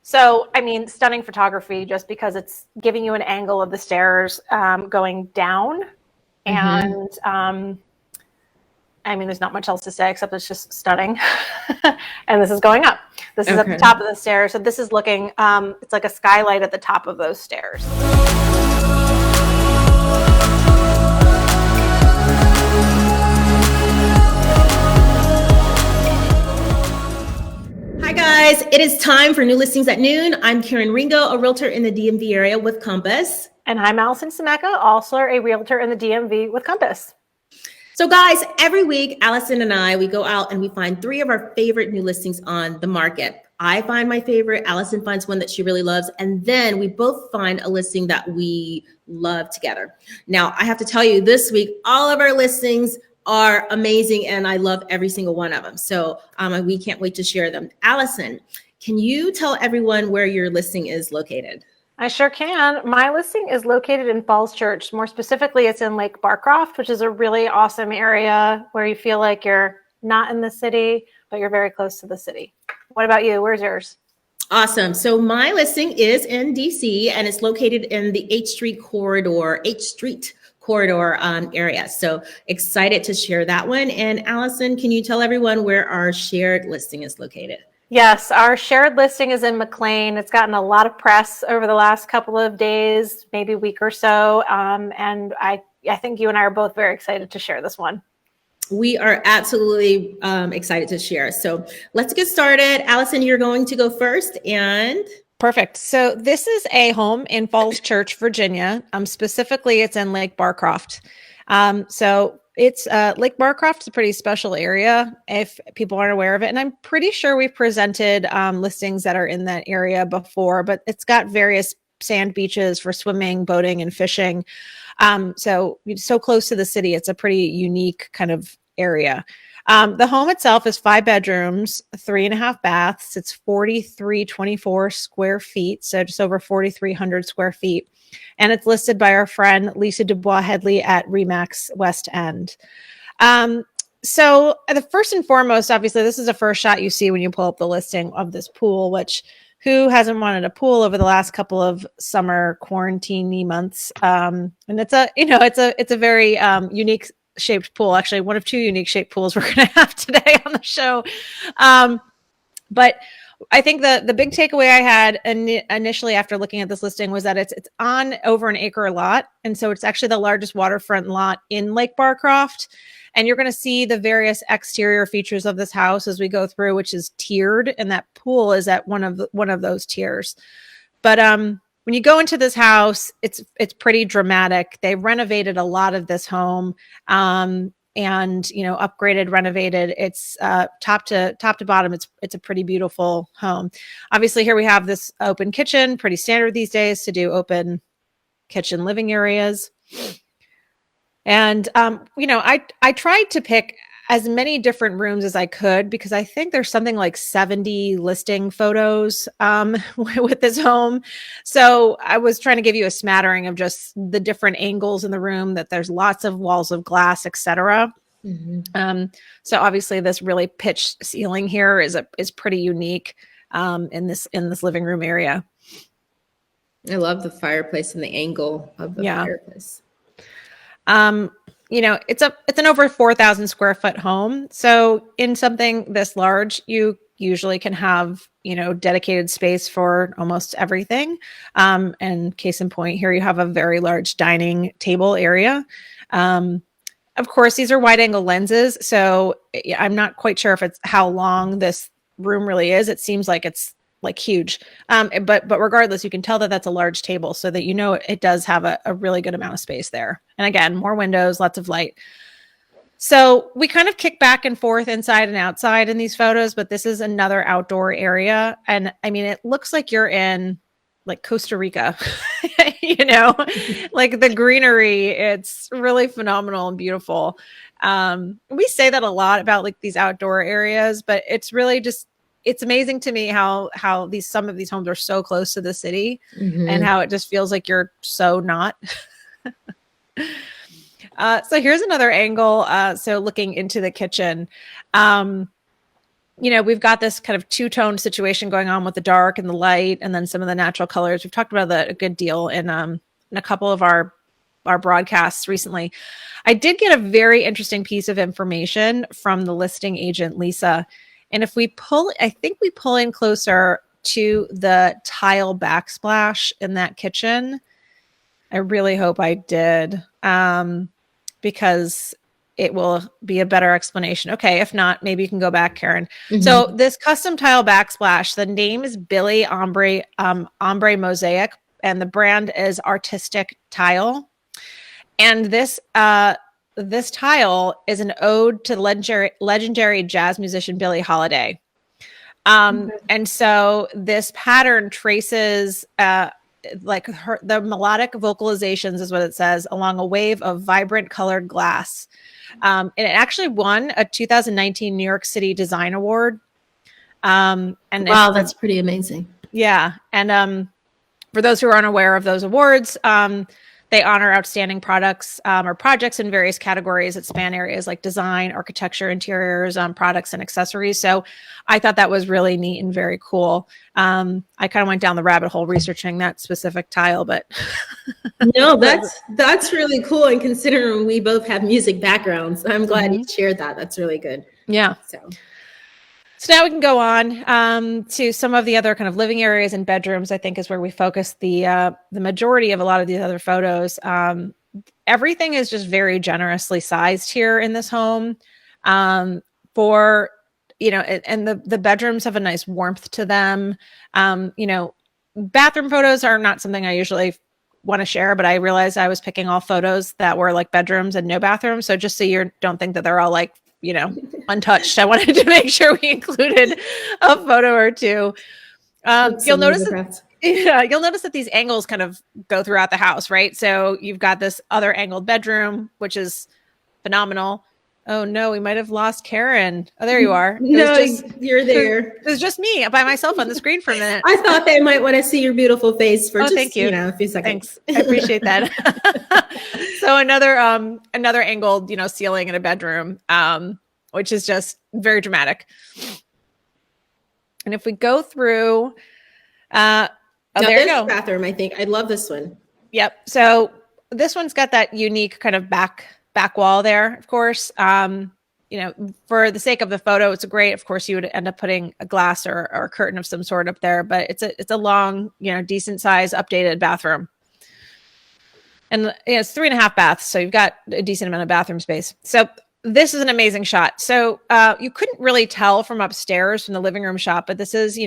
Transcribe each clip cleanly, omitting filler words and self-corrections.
So, I mean, stunning photography just because it's giving you an angle of the stairs going down. And I mean, there's not much else to say except it's just stunning. And this is going up. This is at the top of the stairs. So this is looking, it's like a skylight at the top of those stairs. Hi guys, it is time for New Listings at Noon. I'm Karen Ringo, a realtor in the DMV area with Compass. And I'm Allison Semeka, also a realtor in the DMV with Compass. So guys, every week, Allison and I, we go out and we find 3 of our favorite new listings on the market. I find my favorite, Allison finds one that she really loves, and then we both find a listing that we love together. Now, I have to tell you, this week, all of our listings are amazing and I love every single one of them. So we can't wait to share them. Allison, can you tell everyone where your listing is located? I sure can. My listing is located in Falls Church. More specifically, it's in Lake Barcroft, which is a really awesome area where you feel like you're not in the city, but you're very close to the city. What about you? Where's yours? Awesome. So my listing is in DC and it's located in the H Street corridor area. So excited to share that one. And Allison, can you tell everyone where our shared listing is located? Yes, our shared listing is in McLean. It's gotten a lot of press over the last couple of days, maybe week or so. And I think you and I are both very excited to share this one. We are absolutely excited to share. So let's get started. Allison, you're going to go first. And perfect. So this is a home in Falls Church, Virginia. Specifically, it's in Lake Barcroft. So it's Lake Barcroft is a pretty special area if people aren't aware of it. And I'm pretty sure we've presented listings that are in that area before, but it's got various sand beaches for swimming, boating, and fishing. So close to the city. It's a pretty unique kind of area. The home itself is 5 bedrooms, 3.5 baths. It's 4,324 square feet. So just over 4,300 square feet. And it's listed by our friend, Lisa Dubois-Headley at Remax West End. So the first and foremost, obviously, this is the first shot you see when you pull up the listing of this pool, which who hasn't wanted a pool over the last couple of summer quarantine months? And it's a very unique shaped pool, actually one of 2 unique shaped pools we're going to have today on the show. But I think the big takeaway I had initially after looking at this listing was that it's on over an acre lot. And so it's actually the largest waterfront lot in Lake Barcroft. And you're going to see the various exterior features of this house as we go through, which is tiered. And that pool is at one of those tiers. But when you go into this house, it's pretty dramatic. They renovated a lot of this home. And upgraded, renovated. It's top to bottom. It's a pretty beautiful home. Obviously, here we have this open kitchen, pretty standard these days to do open kitchen living areas. And I tried to pick as many different rooms as I could because I think there's something like 70 listing photos with this home. So I was trying to give you a smattering of just the different angles in the room, that there's lots of walls of glass, etc. So obviously this really pitched ceiling here is pretty unique in this living room area. I love the fireplace and the angle of the fireplace. It's an over 4,000 square foot home. So in something this large, you usually can have, dedicated space for almost everything. And case in point, here you have a very large dining table area. Of course, these are wide angle lenses. So I'm not quite sure if it's how long this room really is. It seems like it's like huge. But regardless, you can tell that that's a large table so that it does have a really good amount of space there. And again, more windows, lots of light. So we kind of kick back and forth inside and outside in these photos, but this is another outdoor area. And I mean, it looks like you're in like Costa Rica, like the greenery, it's really phenomenal and beautiful. We say that a lot about like these outdoor areas, but it's really just, it's amazing to me how some of these homes are so close to the city and how it just feels like you're so not. So here's another angle. So looking into the kitchen, we've got this kind of two-tone situation going on with the dark and the light, and then some of the natural colors. We've talked about that a good deal in a couple of our broadcasts recently. I did get a very interesting piece of information from the listing agent, Lisa. And if we I think we pull in closer to the tile backsplash in that kitchen. I really hope I did, because it will be a better explanation. Okay, if not, maybe you can go back, Karen. So this custom tile backsplash, the name is Billy Ombre Mosaic, and the brand is Artistic Tile. And this tile is an ode to legendary jazz musician Billie Holiday. And so this pattern traces the melodic vocalizations is what it says along a wave of vibrant colored glass. And it actually won a 2019 New York City Design Award. And wow, that's pretty amazing. Yeah. And for those who are unaware of those awards, they honor outstanding products or projects in various categories that span areas like design, architecture, interiors, products, and accessories. So I thought that was really neat and very cool. I kind of went down the rabbit hole researching that specific tile, but no, that's really cool. And considering we both have music backgrounds, I'm glad you shared that. That's really good. Yeah. So now we can go on to some of the other kind of living areas and bedrooms, I think is where we focus the majority of a lot of these other photos. Everything is just very generously sized here in this home and the bedrooms have a nice warmth to them. Bathroom photos are not something I usually want to share, but I realized I was picking all photos that were like bedrooms and no bathrooms. So just so you don't think that they're all like, untouched. I wanted to make sure we included a photo or two. You'll notice that these angles kind of go throughout the house, right? So you've got this other angled bedroom, which is phenomenal. Oh no, we might have lost Karen. Oh, there you are. You're there. It was just me by myself on the screen for a minute. I thought they might want to see your beautiful face for thank you. A few seconds. Thanks. I appreciate that. So another angled, ceiling in a bedroom, which is just very dramatic. And if we go through, there you go. Bathroom, I think. I love this one. Yep. So this one's got that unique kind of back wall there, of course. For the sake of the photo, it's great. Of course, you would end up putting a glass or a curtain of some sort up there, but it's a long, decent size updated bathroom. And it's 3.5 baths, so you've got a decent amount of bathroom space. So this is an amazing shot. So you couldn't really tell from upstairs from the living room shot, but this is,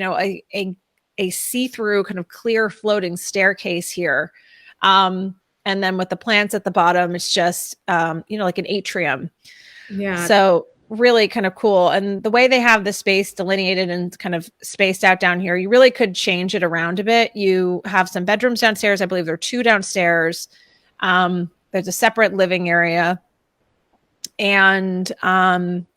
a see-through kind of clear floating staircase here. And then with the plants at the bottom, it's just, like an atrium. Yeah. So really kind of cool. And the way they have the space delineated and kind of spaced out down here, you really could change it around a bit. You have some bedrooms downstairs. I believe there are 2 downstairs. There's a separate living area. And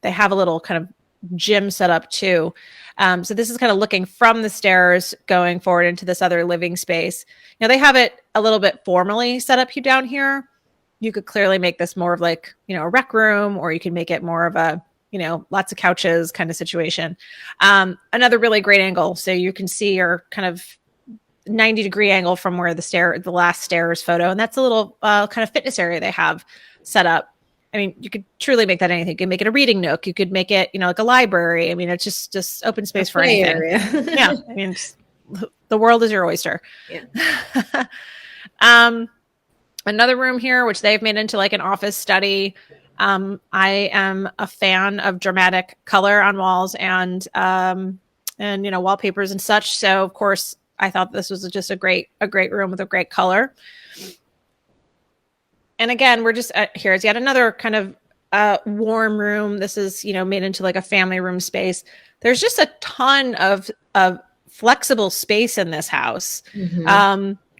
they have a little kind of gym set up too. So this is kind of looking from the stairs going forward into this other living space. They have it a little bit formally set up down here. You could clearly make this more of like, a rec room, or you can make it more of a, lots of couches kind of situation. Another really great angle. So you can see your kind of 90-degree angle from where the last stairs photo. And that's a little kind of fitness area they have set up. I mean, you could truly make that anything. You could make it a reading nook. You could make it, like a libray. I mean, it's just open space for anything. Area. Yeah. I mean, the world is your oyster. Yeah. Another room here, which they've made into like an office study. I am a fan of dramatic color on walls and wallpapers and such. So of course, I thought this was just a great room with a great color. And again, we're just here's yet another kind of warm room. This is, made into like a family room space. There's just a ton of flexible space in this house,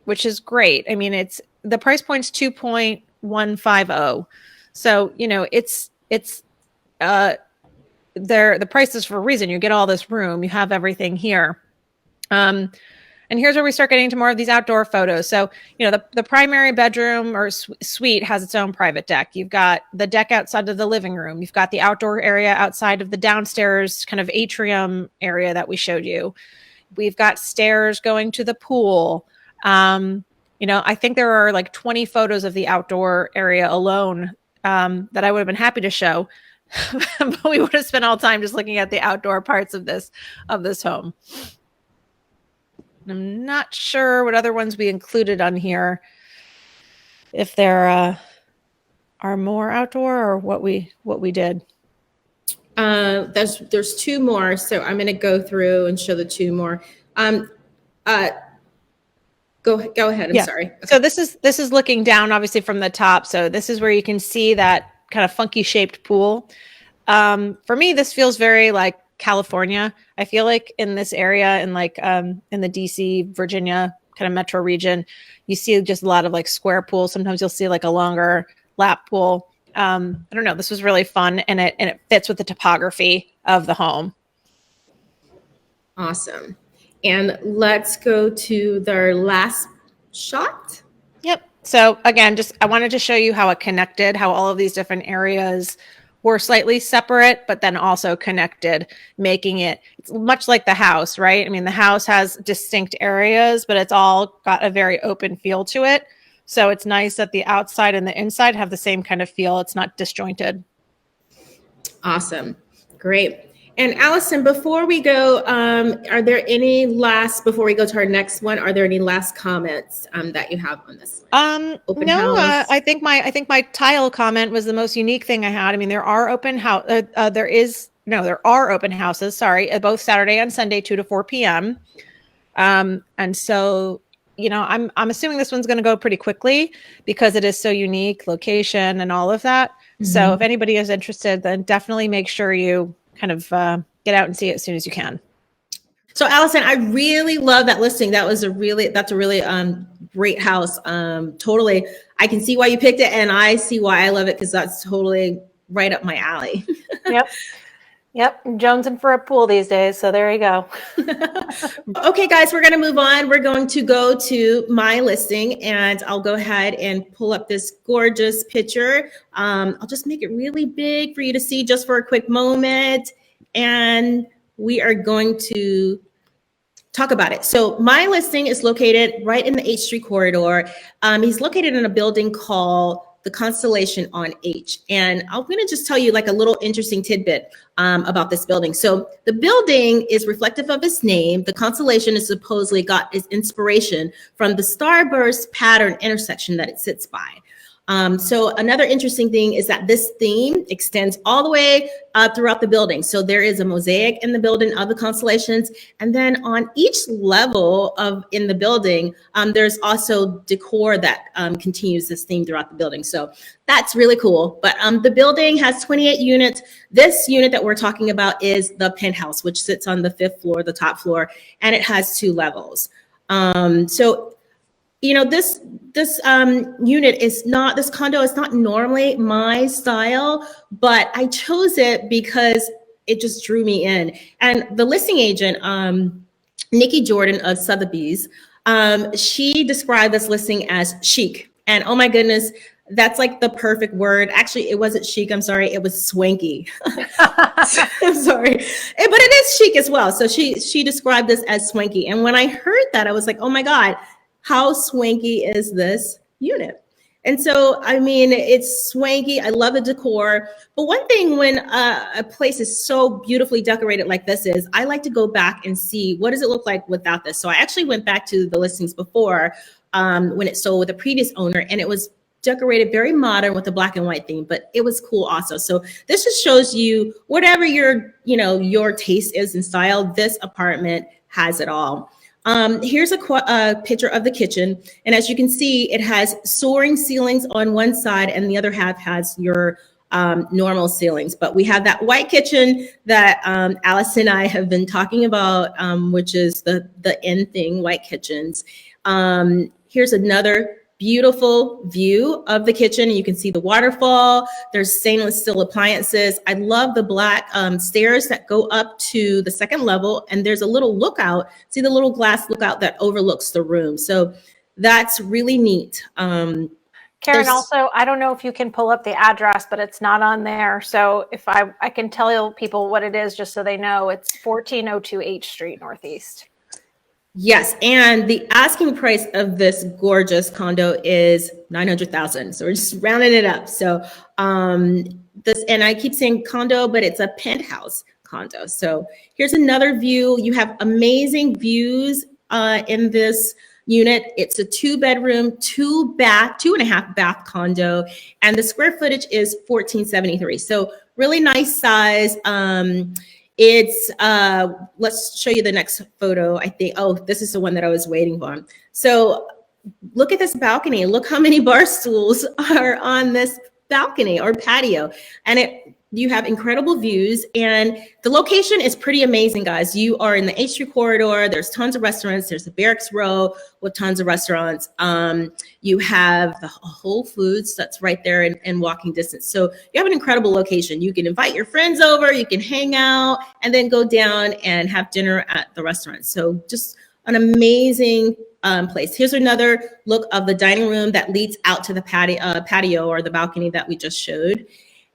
which is great. I mean, the price point's $2.150. So, it's the price is for a reason. You get all this room, you have everything here. And here's where we start getting into more of these outdoor photos. So, the primary bedroom or suite has its own private deck. You've got the deck outside of the living room. You've got the outdoor area outside of the downstairs kind of atrium area that we showed you. We've got stairs going to the pool. I think there are like 20 photos of the outdoor area alone that I would have been happy to show. But we would have spent all time just looking at the outdoor parts of this home. I'm not sure what other ones we included on here. If there are more outdoor or what we did. There's two more, so I'm going to go through and show the two more. Go ahead. I'm sorry. Okay. So this is looking down, obviously, from the top. So this is where you can see that kind of funky shaped pool. For me, this feels very like California. I feel like in this area, in like in the DC, Virginia kind of metro region, you see just a lot of like square pools. Sometimes you'll see like a longer lap pool. I don't know. This was really fun, and it fits with the topography of the home. Awesome. And let's go to their last shot. Yep. So again, I wanted to show you how it connected, how all of these different areas were slightly separate, but then also connected, making it's much like the house, right? I mean, the house has distinct areas, but it's all got a very open feel to it. So it's nice that the outside and the inside have the same kind of feel. It's not disjointed. Awesome. Great. And Allison, before we go, before we go to our next one, are there any last comments that you have on this one? No, I think my tile comment was the most unique thing I had. I mean, there are open houses, sorry, both Saturday and Sunday, 2 to 4 p.m. And so, I'm assuming this one's going to go pretty quickly because it is so unique, location and all of that. Mm-hmm. So if anybody is interested, then definitely make sure you kind of get out and see it as soon as you can. So Allison, I really love that listing. That's a really great house. Totally. I can see why you picked it, and I see why I love it because that's totally right up my alley. Yep. I'm jonesing for a pool these days. So there you go. Okay, guys, we're going to move on. We're going to go to my listing, and I'll go ahead and pull up this gorgeous picture. I'll just make it really big for you to see just for a quick moment. And we are going to talk about it. So my listing is located right in the H Street corridor. He's located in a building called the Constellation on H. And I'm going to just tell you like a little interesting tidbit about this building. So the building is reflective of its name. The constellation is supposedly got its inspiration from the starburst pattern intersection that it sits by. So another interesting thing is that this theme extends all the way throughout the building. So there is a mosaic in the building of the constellations. And then on each level in the building, there's also decor that continues this theme throughout the building. So that's really cool. But the building has 28 units. This unit that we're talking about is the penthouse, which sits on the 5th floor, the top floor, and it has 2 levels. This unit is not, this condo is not normally my style, but I chose it because it just drew me in. And the listing agent, Nickie Jordan of Sotheby's, she described this listing as chic. And oh my goodness, that's like the perfect word. Actually, it wasn't chic. I'm sorry. It was swanky. I'm sorry. But it is chic as well. So she described this as swanky. And when I heard that, I was like, oh my God, how swanky is this unit? And so, I mean, it's swanky. I love the decor. But one thing when a place is so beautifully decorated like this is, I like to go back and see what does it look like without this. So I actually went back to the listings before when it sold with a previous owner, and it was decorated very modern with a black and white theme, but it was cool also. So this just shows you whatever your taste is in style, this apartment has it all. Here's a picture of the kitchen. And as you can see, it has soaring ceilings on one side and the other half has your normal ceilings. But we have that white kitchen that Alice and I have been talking about, which is the in thing, white kitchens. Here's another beautiful view of the kitchen. You can see the waterfall. There's stainless steel appliances. I love the black stairs that go up to the second level, and there's a little lookout. See the little glass lookout that overlooks the room. So that's really neat. Karen, also, I don't know if you can pull up the address, but it's not on there. So if I can tell people what it is, just so they know, it's 1402 H Street Northeast. Yes, and the asking price of this gorgeous condo is $900,000. So we're just rounding it up. So and I keep saying condo, but it's a penthouse condo. So here's another view. You have amazing views in this unit. It's a 2-bedroom, 2.5 bath condo, and the square footage is 1473. So really nice size. It's let's show you the next photo. I think, oh, this is the one that I was waiting on. So look at this balcony. Look how many bar stools are on this balcony or patio, and you have incredible views, and the location is pretty amazing, guys. You are in the H3 corridor. There's tons of restaurants. There's a Barracks Row with tons of restaurants. You have the Whole Foods that's right there in walking distance. So you have an incredible location. You can invite your friends over, you can hang out, and then go down and have dinner at the restaurant. So just an amazing place. Here's another look of the dining room that leads out to the patio or the balcony that we just showed.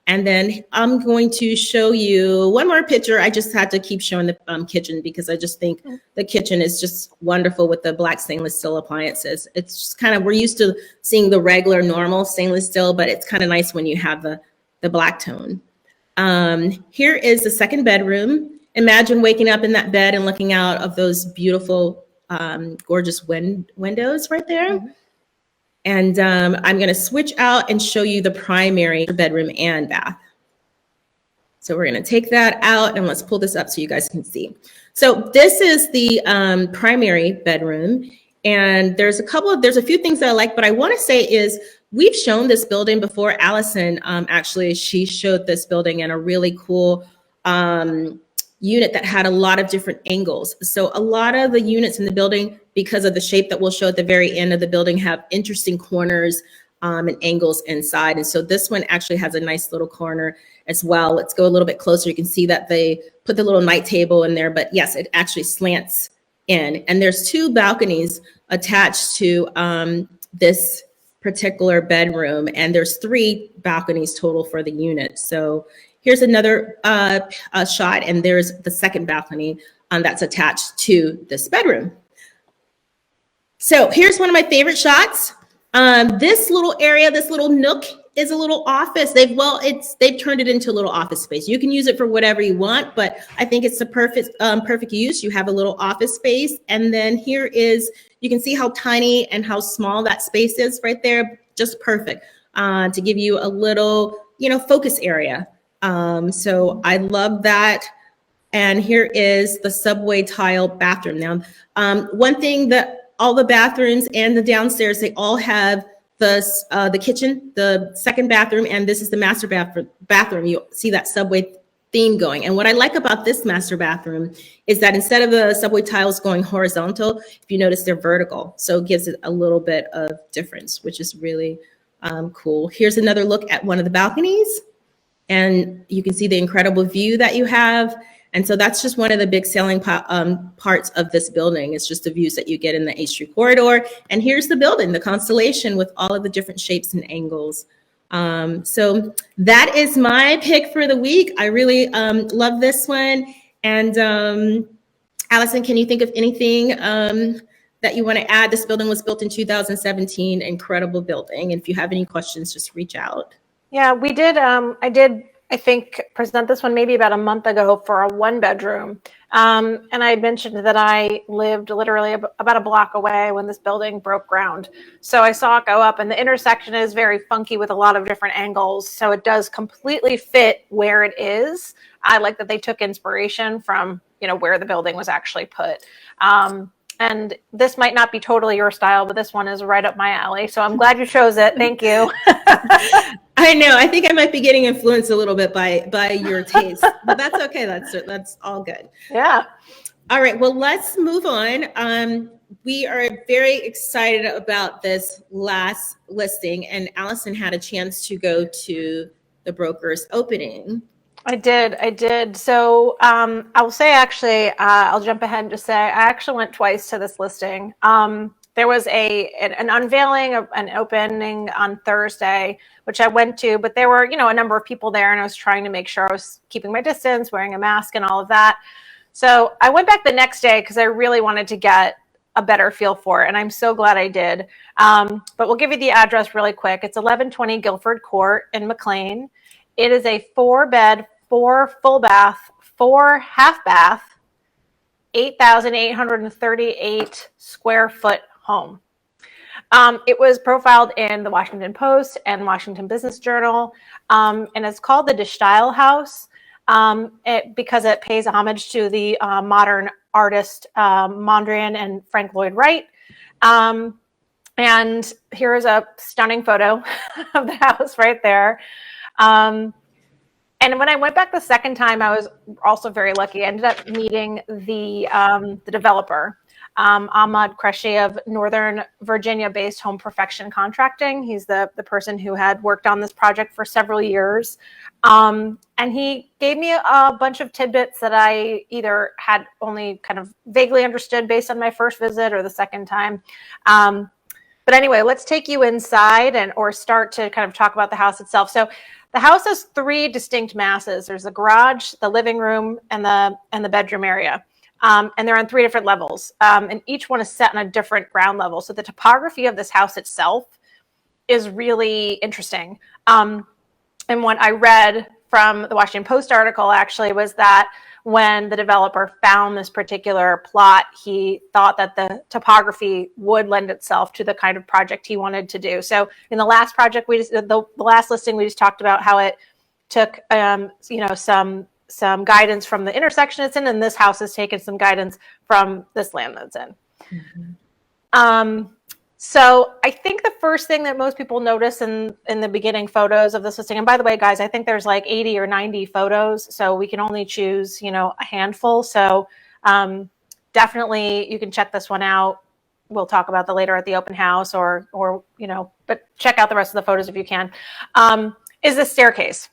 And then I'm going to show you one more picture. I just had to keep showing the kitchen because I just think the kitchen is just wonderful with the black stainless steel appliances. It's just kind of, we're used to seeing the regular normal stainless steel, but it's kind of nice when you have the black tone. Here is the second bedroom. Imagine waking up in that bed and looking out of those beautiful, gorgeous windows right there. Mm-hmm. And I'm going to switch out and show you the primary bedroom and bath. So we're going to take that out and let's pull this up so you guys can see. So this is the primary bedroom. And there's a few things that I like, but I want to say is we've shown this building before. Allison, actually, she showed this building in a really cool unit that had a lot of different angles. So a lot of the units in the building, because of the shape that we'll show at the very end of the building, have interesting corners and angles inside. And so this one actually has a nice little corner as well. Let's go a little bit closer. You can see that they put the little night table in there, but yes, it actually slants in. And there's 2 balconies attached to this particular bedroom. And there's 3 balconies total for the unit. So here's another shot, and there's the second balcony that's attached to this bedroom. So here's one of my favorite shots. This little area, this little nook is a little office. They've turned it into a little office space. You can use it for whatever you want, but I think it's the perfect use. You have a little office space, and then here is, you can see how tiny and how small that space is right there. Just perfect to give you a little, focus area. So I love that. And here is the subway tile bathroom. Now, one thing that all the bathrooms and the downstairs, they all have the kitchen, the second bathroom, and this is the master bathroom. You see that subway theme going. And what I like about this master bathroom is that instead of the subway tiles going horizontal, if you notice, they're vertical. So it gives it a little bit of difference, which is really cool. Here's another look at one of the balconies. And you can see the incredible view that you have. And so that's just one of the big selling parts of this building. It's just the views that you get in the H3 corridor. And here's the building, the constellation with all of the different shapes and angles. So that is my pick for the week. I really love this one. And Allison, can you think of anything that you want to add? This building was built in 2017, incredible building. And if you have any questions, just reach out. Yeah, we did. I think, present this one maybe about a month ago for a 1-bedroom. And I had mentioned that I lived literally about a block away when this building broke ground. So I saw it go up, and the intersection is very funky with a lot of different angles. So it does completely fit where it is. I like that they took inspiration from, where the building was actually put. And this might not be totally your style, but this one is right up my alley. So I'm glad you chose it. Thank you. I know. I think I might be getting influenced a little bit by your taste, but that's okay. That's all good. Yeah. All right. Well, let's move on. We are very excited about this last listing, and Allison had a chance to go to the broker's opening. I did. So I will say, actually, I'll jump ahead and just say I actually went twice to this listing. There was an unveiling of an opening on Thursday, which I went to, but there were, a number of people there, and I was trying to make sure I was keeping my distance, wearing a mask and all of that. So I went back the next day because I really wanted to get a better feel for it, and I'm so glad I did. But we'll give you the address really quick. It's 1120 Guilford Court in McLean. It is a 4-bed, 4 full bath, 4 half bath, 8,838 square foot home. It was profiled in the Washington Post and Washington Business Journal, and it's called the Stijl House because it pays homage to the modern artist Mondrian and Frank Lloyd Wright. And here is a stunning photo of the house right there. And when I went back the second time, I was also very lucky. I ended up meeting the developer, Ahmad Qureshi of Northern Virginia-based Home Perfection Contracting. He's the person who had worked on this project for several years. And he gave me a bunch of tidbits that I either had only kind of vaguely understood based on my first visit or the second time. But anyway, let's take you inside or start to kind of talk about the house itself. So the house has 3 distinct masses. There's the garage, the living room, and the bedroom area. And they're on 3 different levels. And each one is set on a different ground level. So the topography of this house itself is really interesting. And what I read from the Washington Post article actually was that when the developer found this particular plot, he thought that the topography would lend itself to the kind of project he wanted to do. So in the last project, the last listing, we just talked about how it took, some guidance from the intersection it's in, and this house has taken some guidance from this land that's in. Mm-hmm. So I think the first thing that most people notice in the beginning photos of this listing, and by the way, guys, I think there's like 80 or 90 photos, so we can only choose, a handful. So definitely you can check this one out. We'll talk about that later at the open house or but check out the rest of the photos if you can. Is this staircase,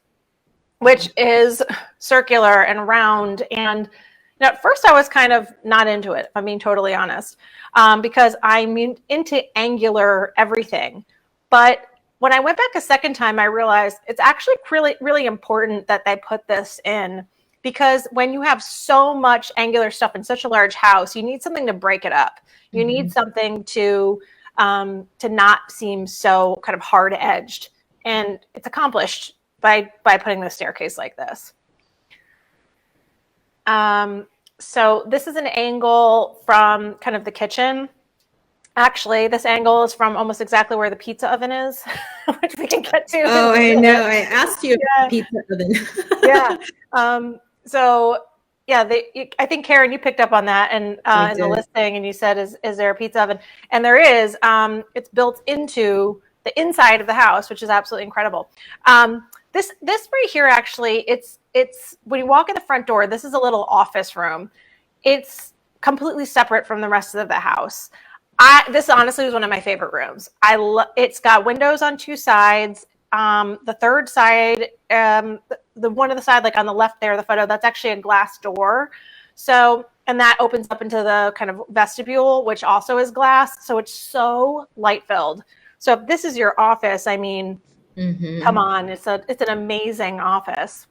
which is circular and round. And at first I was kind of not into it, if I'm being totally honest, because I'm into angular everything. But when I went back a second time, I realized it's actually really, really important that they put this in, because when you have so much angular stuff in such a large house, you need something to break it up. You need something to not seem so kind of hard edged. And it's accomplished by putting the staircase like this. So this is an angle from kind of the kitchen. Actually, this angle is from almost exactly where the pizza oven is, which we can get to. Oh, I know. I asked you about the pizza oven. Yeah. I think Karen, you picked up on that and in the listing, and you said, "Is there a pizza oven?" And there is. It's built into the inside of the house, which is absolutely incredible. This right here, actually, it's when you walk in the front door, this is a little office room. It's completely separate from the rest of the house. This honestly was one of my favorite rooms. It's got windows on 2 sides. The third side, the one on the side, like on the left there, the photo, that's actually a glass door. So, and that opens up into the kind of vestibule, which also is glass. So it's so light filled. So if this is your office, I mean, come on, it's an amazing office.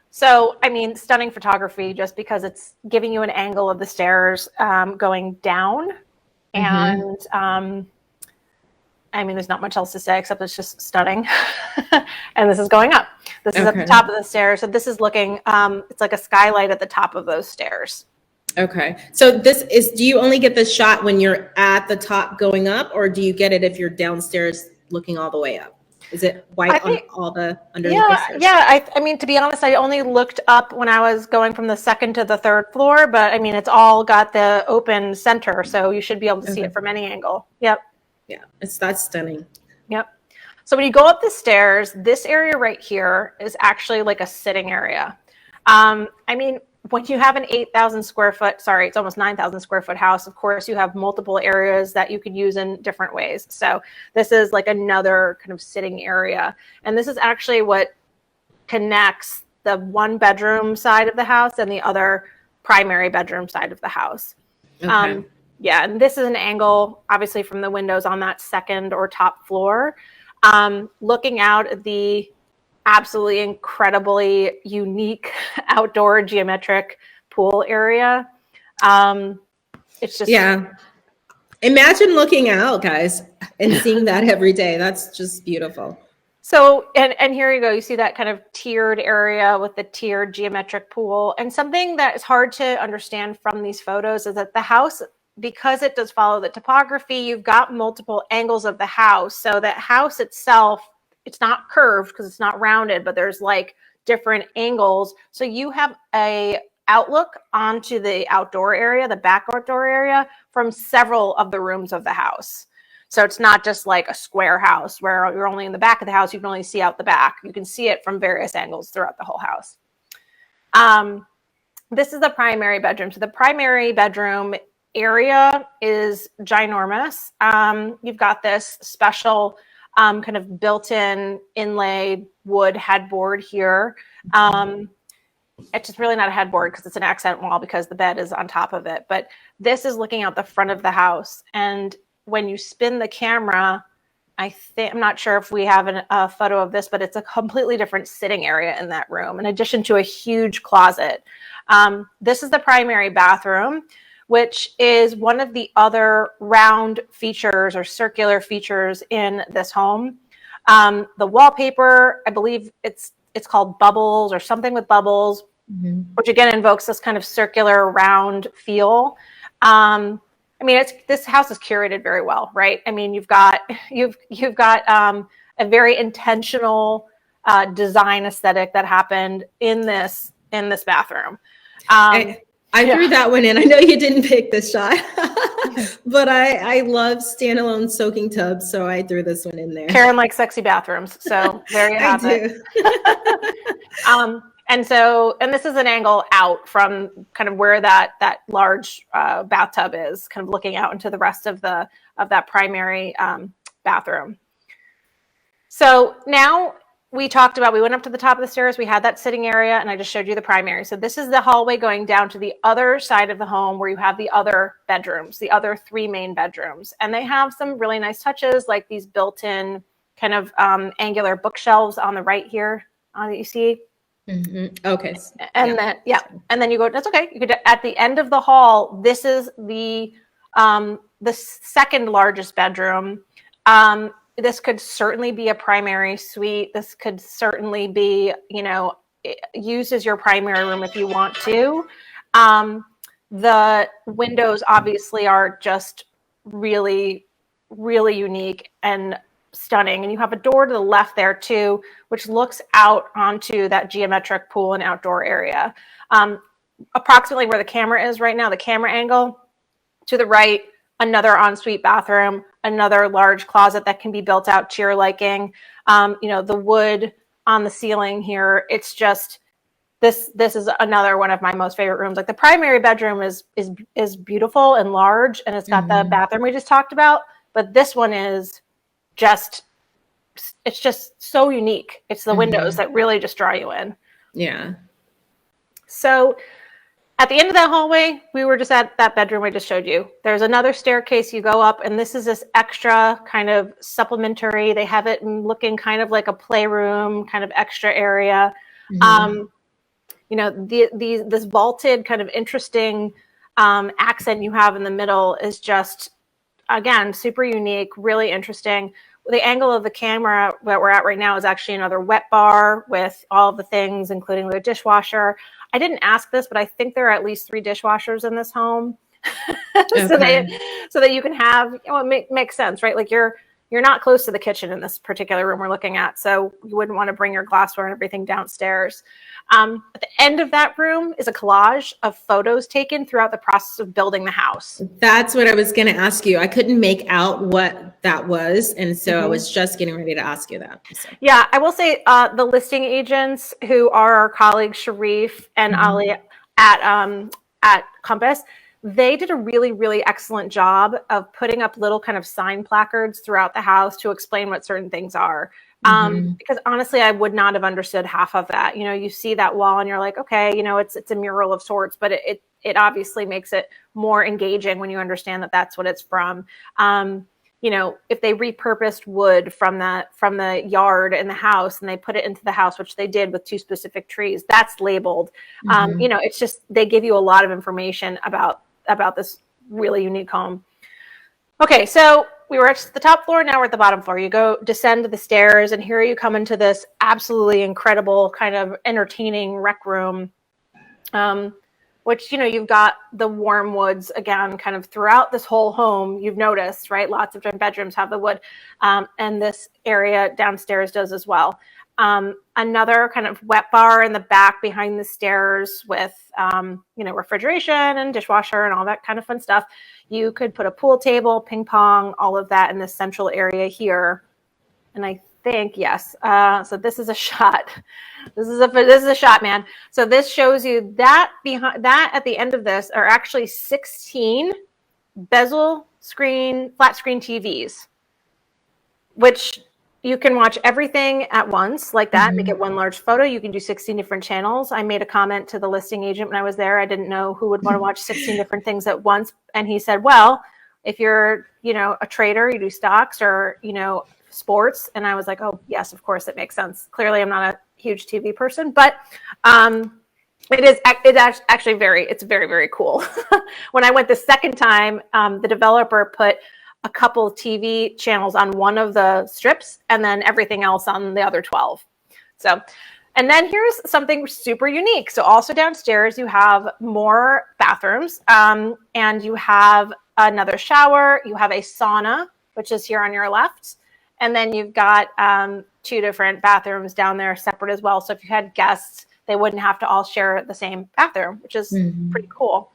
So, I mean, stunning photography, just because it's giving you an angle of the stairs going down. And I mean, there's not much else to say except it's just stunning. And this is going up. This is at the top of the stairs. So this is looking, it's like a skylight at the top of those stairs. Okay. So do you only get this shot when you're at the top going up, or do you get it if you're downstairs looking all the way up? Is it white on all the underneath the stairs? Yeah. I mean, to be honest, I only looked up when I was going from the second to the third floor, but I mean, it's all got the open center, so you should be able to see it from any angle. Yep. Yeah, that's stunning. Yep. So when you go up the stairs, this area right here is actually like a sitting area. I mean, when you have an 8,000 square foot, sorry, it's almost 9,000 square foot house, of course, you have multiple areas that you could use in different ways. So this is like another kind of sitting area. And this is actually what connects the one bedroom side of the house and the other primary bedroom side of the house. Okay. Yeah, and this is an angle, obviously, from the windows on that second or top floor, looking out at the absolutely incredibly unique outdoor geometric pool area. It's just, yeah. Imagine looking out, guys, and seeing that every day. That's just beautiful. So, and here you go. You see that kind of tiered area with the tiered geometric pool. And something that is hard to understand from these photos is that the house, because it does follow the topography, you've got multiple angles of the house. So that house itself, it's not curved because it's not rounded, but there's like different angles. So you have a outlook onto the outdoor area, the back outdoor area, from several of the rooms of the house. So it's not just like a square house where you're only in the back of the house. You can only see out the back. You can see it from various angles throughout the whole house. This is the primary bedroom. So the primary bedroom area is ginormous. You've got this special kind of built-in inlaid wood headboard here. It's just really not a headboard because it's an accent wall because the bed is on top of it. But this is looking out the front of the house. And when you spin the camera, I'm not sure if we have a photo of this, but it's a completely different sitting area in that room, in addition to a huge closet. This is the primary bathroom, which is one of the other round features or circular features in this home. The wallpaper, I believe it's called Bubbles or something with bubbles, which again invokes this kind of circular round feel. I mean, this house is curated very well, right? I mean, you've got a very intentional design aesthetic that happened in this bathroom. I threw that one in. I know you didn't pick this shot, but I love standalone soaking tubs, so I threw this one in there. Karen likes sexy bathrooms, so there you have it. And this is an angle out from kind of where that large bathtub is, kind of looking out into the rest of that primary bathroom. So now we went up to the top of the stairs, we had that sitting area, and I just showed you the primary. So this is the hallway going down to the other side of the home where you have the other bedrooms, the other three main bedrooms. And they have some really nice touches, like these built-in kind of angular bookshelves on the right here that you see. Okay. And then you go, that's okay. You could, at the end of the hall, this is the second largest bedroom. This could certainly be a primary suite. This could certainly be, used as your primary room if you want to. The windows obviously are just really, really unique and stunning. And you have a door to the left there too, which looks out onto that geometric pool and outdoor area. Approximately where the camera is right now, the camera angle, to the right, another ensuite bathroom, another large closet that can be built out to your liking. The wood on the ceiling here, it's just, this is another one of my most favorite rooms. Like the primary bedroom is beautiful and large, and it's got the bathroom we just talked about, but this one is it's just so unique. It's the windows that really just draw you in. Yeah. So at the end of that hallway, we were just at that bedroom I just showed you. There's another staircase you go up, and this is this extra kind of supplementary. They have it looking kind of like a playroom, kind of extra area. This vaulted kind of interesting accent you have in the middle is just, again, super unique, really interesting. The angle of the camera that we're at right now is actually another wet bar with all of the things, including the dishwasher. I didn't ask this, but I think there are at least 3 dishwashers in this home. so that you can have, it makes sense, right? Like you're not close to the kitchen in this particular room we're looking at, so you wouldn't want to bring your glassware and everything downstairs. At the end of that room is a collage of photos taken throughout the process of building the house. That's what I was going to ask you. I couldn't make out what that was, and so I was just getting ready to ask you that. So. Yeah, I will say the listing agents who are our colleagues, Sherif and at Compass, they did a really, really excellent job of putting up little kind of sign placards throughout the house to explain what certain things are. Because honestly, I would not have understood half of that. You know, you see that wall and you're like, okay, you know, it's a mural of sorts, but it obviously makes it more engaging when you understand that that's what it's from. You know, if they repurposed wood from the yard in the house and they put it into the house, which they did with 2 specific trees, that's labeled. You know, it's just, they give you a lot of information about this really unique home. Okay, so we were at the top floor, now we're at the bottom floor. You descend the stairs, and here you come into this absolutely incredible kind of entertaining rec room, which, you know, you've got the warm woods again, kind of throughout this whole home. You've noticed, right? Lots of different bedrooms have the wood, and this area downstairs does as well. Another kind of wet bar in the back behind the stairs with, you know, refrigeration and dishwasher and all that kind of fun stuff. You could put a pool table, ping pong, all of that in this central area here. And I think, yes. So this is a shot. This is a shot, man. So this shows you that behind that at the end of this are actually 16 bezel screen, flat screen TVs, which you can watch everything at once like that, make it one large photo. You can do 16 different channels. I made a comment to the listing agent when I was there. I didn't know who would want to watch 16 different things at once. And he said, well, if you're, you know, a trader, you do stocks or, you know, sports. And I was like, oh, yes, of course, it makes sense. Clearly, I'm not a huge TV person, but it's actually very, very cool. When I went the second time, the developer put a couple of TV channels on one of the strips and then everything else on the other 12. So, and then here's something super unique. So also downstairs, you have more bathrooms, and you have another shower. You have a sauna, which is here on your left. And then you've got 2 different bathrooms down there separate as well. So if you had guests, they wouldn't have to all share the same bathroom, which is pretty cool.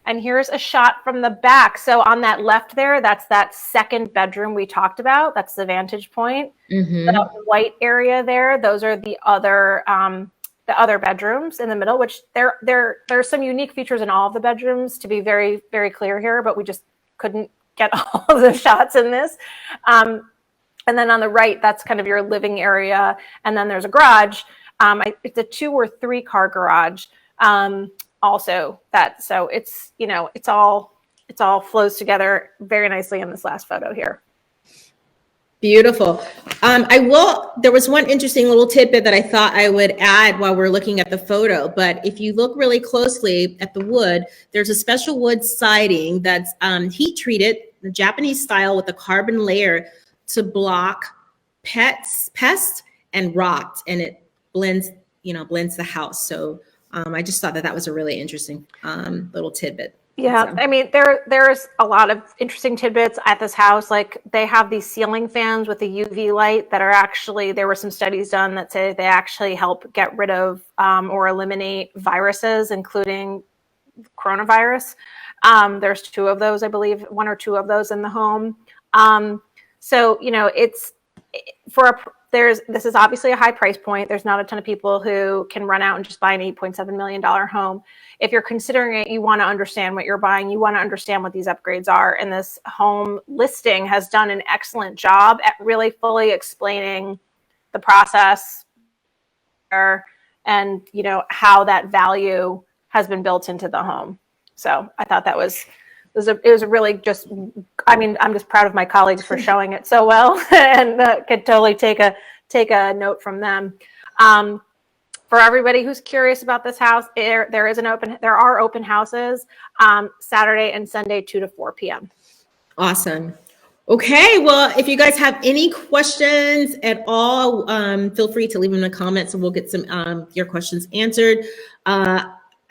And here's a shot from the back. So on that left there, that's that second bedroom we talked about. That's the vantage point. That white area there, those are the other bedrooms in the middle, which there's some unique features in all of the bedrooms, to be very, very clear here, but we just couldn't get all of the shots in this. And then on the right, that's kind of your living area. And then there's a garage. It's a 2 or 3 car garage. Also that, so it's, you know, it's all flows together very nicely in this last photo here. Beautiful. There was one interesting little tidbit that I thought I would add while we're looking at the photo, but if you look really closely at the wood, there's a special wood siding that's heat treated, the Japanese style, with a carbon layer to block pests and rot, and it blends the house. So I just thought that was a really interesting little tidbit. Yeah, so. I mean, there's a lot of interesting tidbits at this house. Like, they have these ceiling fans with a UV light that are actually, there were some studies done that say they actually help get rid of or eliminate viruses, including coronavirus. There's 2 of those, I believe, 1 or 2 of those in the home. So, you know, this is obviously a high price point. There's not a ton of people who can run out and just buy an $8.7 million home. If you're considering it, you want to understand what you're buying. You want to understand what these upgrades are. And this home listing has done an excellent job at really fully explaining the process and, you know, how that value has been built into the home. So I thought it was really just, I mean, I'm just proud of my colleagues for showing it so well, and could totally take a note from them. For everybody who's curious about this house, there are open houses Saturday and Sunday, 2 to 4 p.m. Awesome. Okay, well, if you guys have any questions at all, feel free to leave them in the comments and we'll get some your questions answered.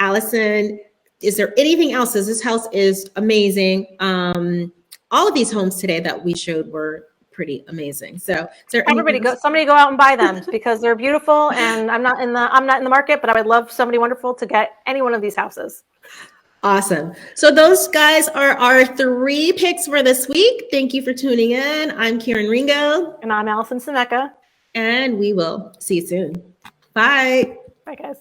Allison, is there anything else? This house is amazing. All of these homes today that we showed were pretty amazing. So is there somebody go out and buy them because they're beautiful, and I'm not in the market, but I would love somebody wonderful to get any one of these houses. Awesome. So those guys are our 3 picks for this week. Thank you for tuning in. I'm Karen Ringo. And I'm Allison Seneka. And we will see you soon. Bye. Bye, guys.